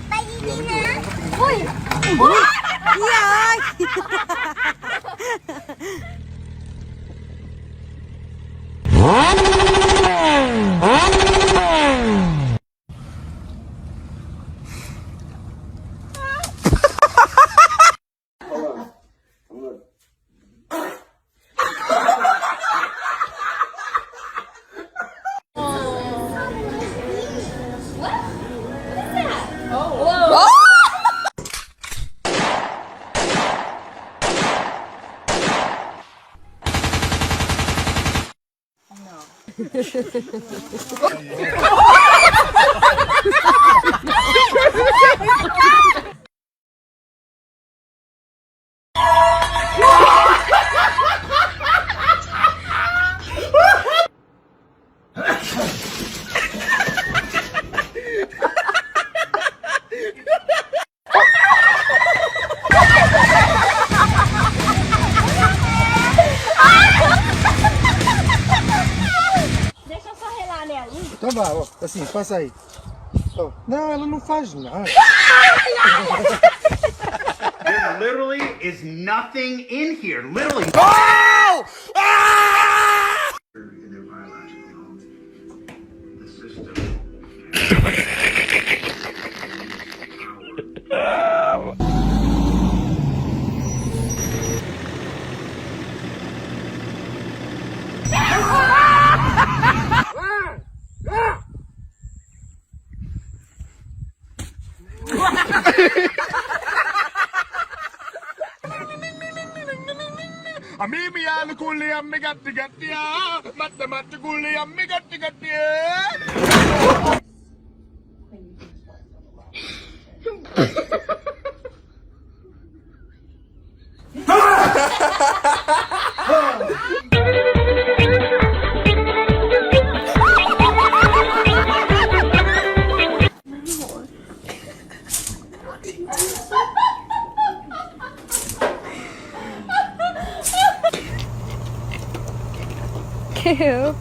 ไปดีๆนะอุ้ยยาย Então vá, ó, assim, passa aí. Oh, não, ela não faz nada. There literally is nothing in here. Literally. Oh! Ah! Mimi yani kuli ammi gatti gatti ya, matte matte kuli ammi gatti gatti ya. Ew.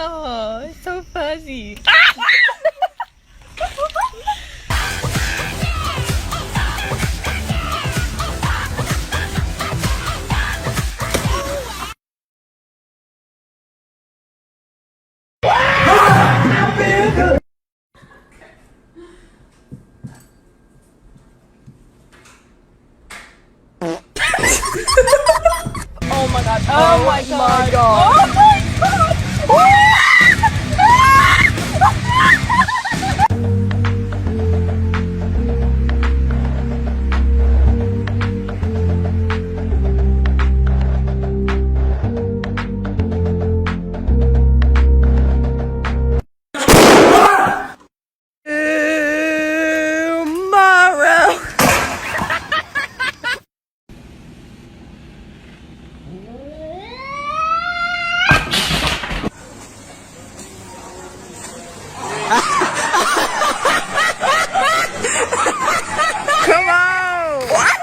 Oh, it's so fuzzy. Oh my god. Oh my god. Oh my god. Come on! What?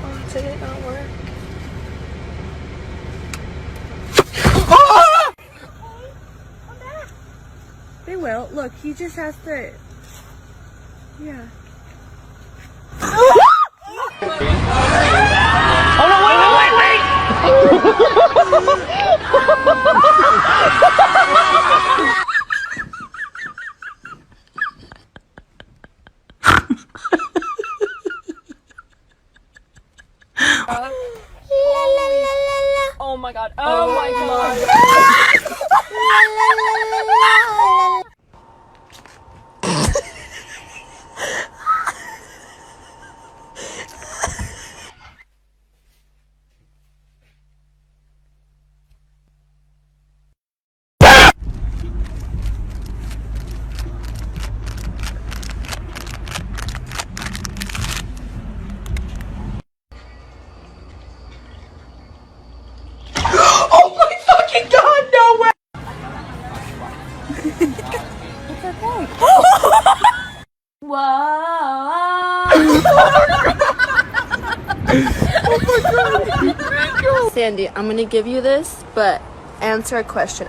Oh, did it not work? Oh! They will. Look, he just has to... Yeah. Oh my god. Oh my god. Oh my fucking god, no way! It's okay. Whoa! Sandy, I'm gonna give you this, but answer a question.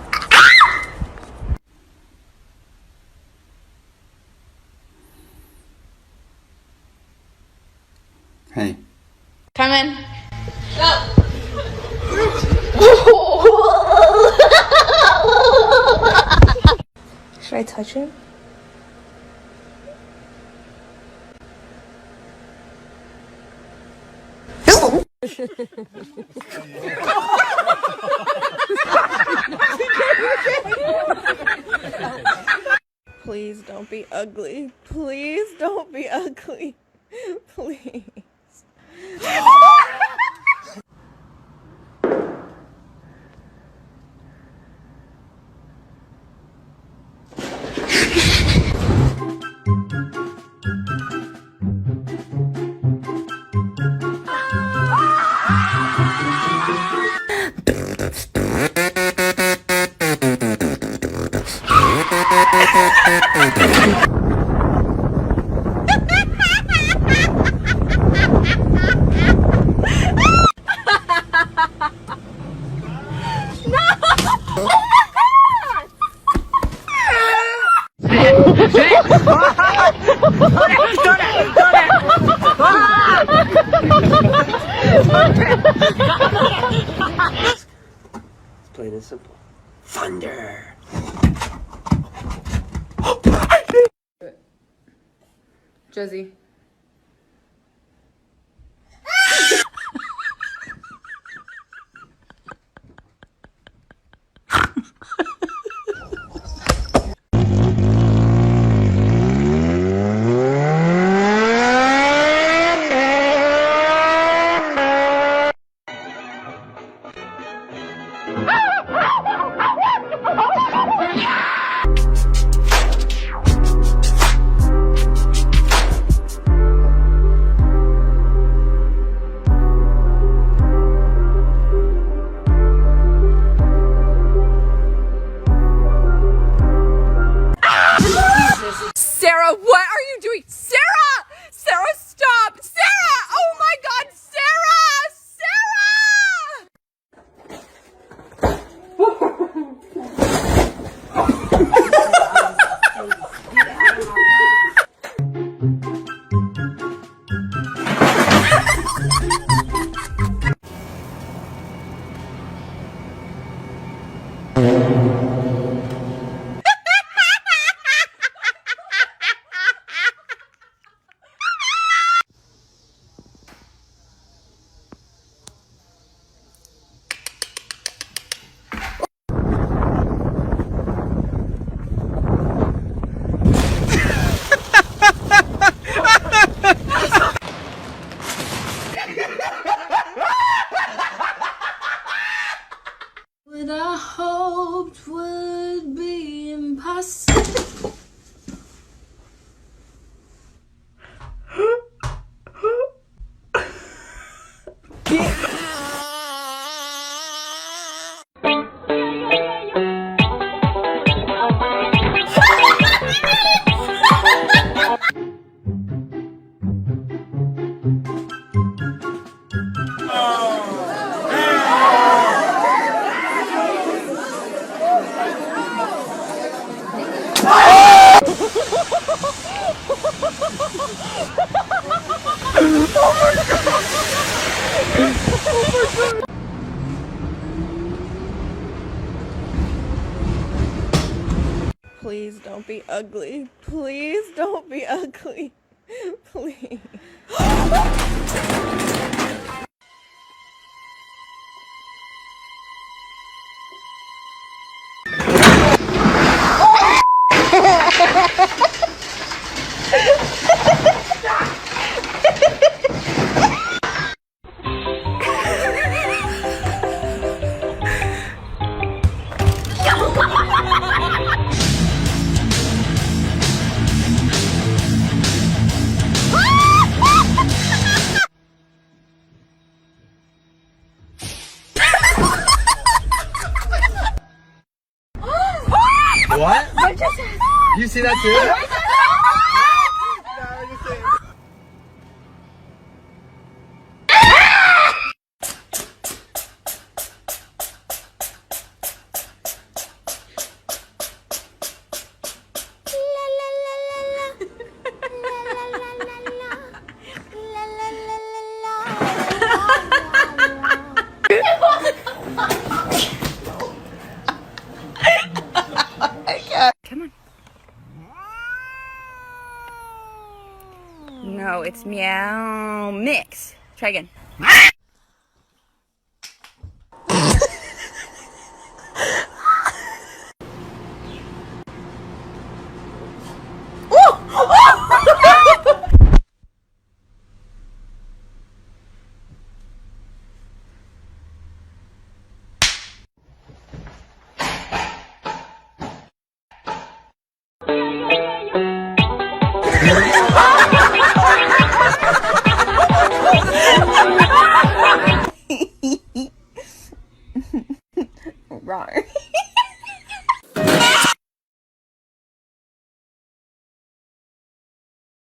Hey. Come in. Should I touch him? Please don't be ugly. Please don't be ugly. Please. Plain and simple. Thunder. Josie. Sarah, what are you doing? Sarah! Sarah, stop! Sarah! Oh my god, Sarah! What I hoped would be impossible. Please don't be ugly. Please don't be ugly. Please. What? You see that too? Come on. No, it's meow mix. Try again. Wrong.